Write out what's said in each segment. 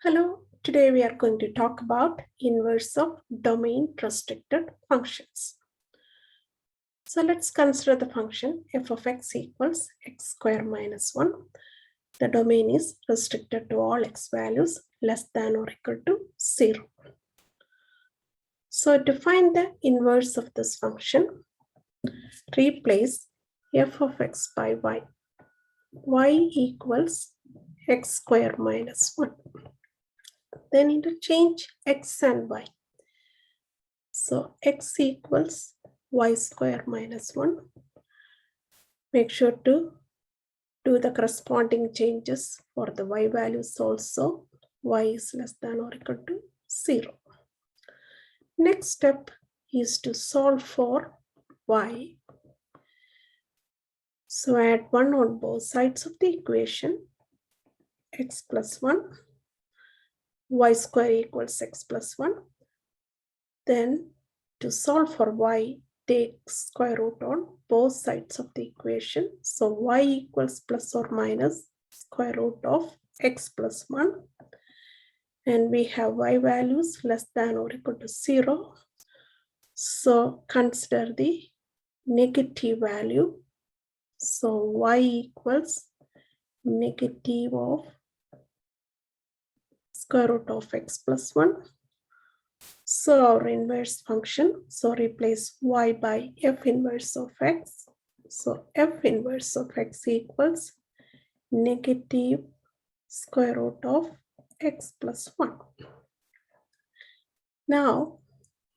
Hello, today we are going to talk about inverse of domain restricted functions. So let's consider the function f of x equals x square minus 1. The domain is restricted to all x values less than or equal to 0. So to find the inverse of this function, replace f of x by y equals x square minus 1. Then interchange x and y. So x equals y square minus 1. Make sure to do the corresponding changes for the y values also. Y is less than or equal to 0. Next step is to solve for y. So add 1 on both sides of the equation. X plus 1. Y square equals x plus 1. Then to solve for y, take square root on both sides of the equation. So y equals plus or minus square root of x plus 1. And we have y values less than or equal to 0. So consider the negative value. So y equals negative of square root of x plus 1. So our inverse function, so replace y by f inverse of x. So f inverse of x equals negative square root of x plus 1. Now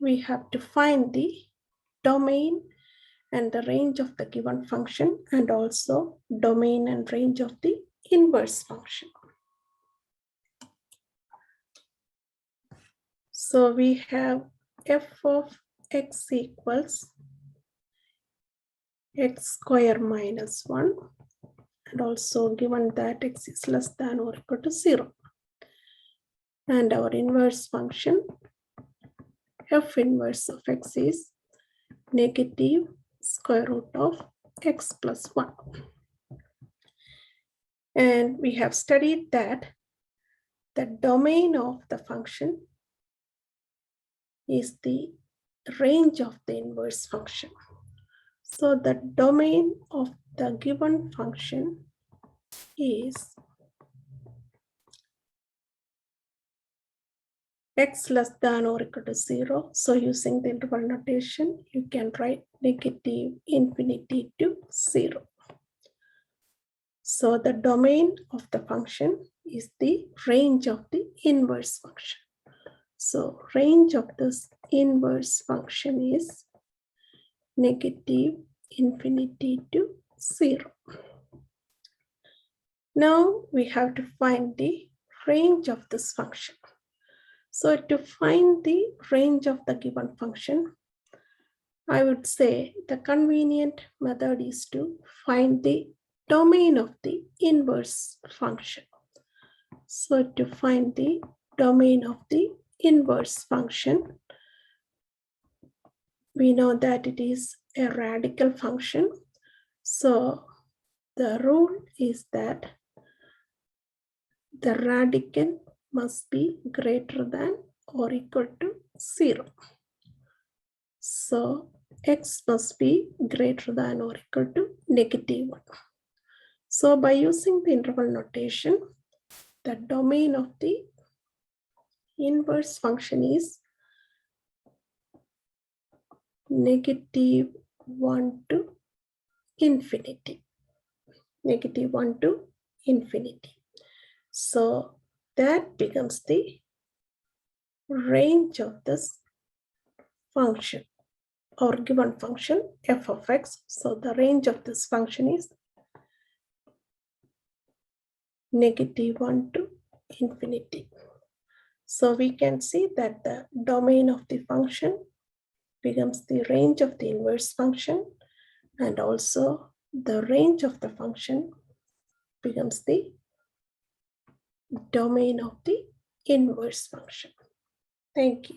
we have to find the domain and the range of the given function and also domain and range of the inverse function. So we have f of x equals x square minus 1 and also given that x is less than or equal to 0. And our inverse function f inverse of x is negative square root of x plus 1. And we have studied that the domain of the function is the range of the inverse function. So the domain of the given function is x less than or equal to 0. So using the interval notation, you can write negative infinity to 0. So the domain of the function is the range of the inverse function. So range of this inverse function is negative infinity to 0. Now we have to find the range of this function. So to find the range of the given function, I would say the convenient method is to find the domain of the inverse function. So to find the domain of the inverse function, we know that it is a radical function. So the rule is that the radican must be greater than or equal to 0. So x must be greater than or equal to negative 1. So by using the interval notation, the domain of the inverse function is negative 1 to infinity. Negative 1 to infinity. So that becomes the range of this function or given function f of x. So the range of this function is negative 1 to infinity. So we can see that the domain of the function becomes the range of the inverse function, and also the range of the function becomes the domain of the inverse function. Thank you.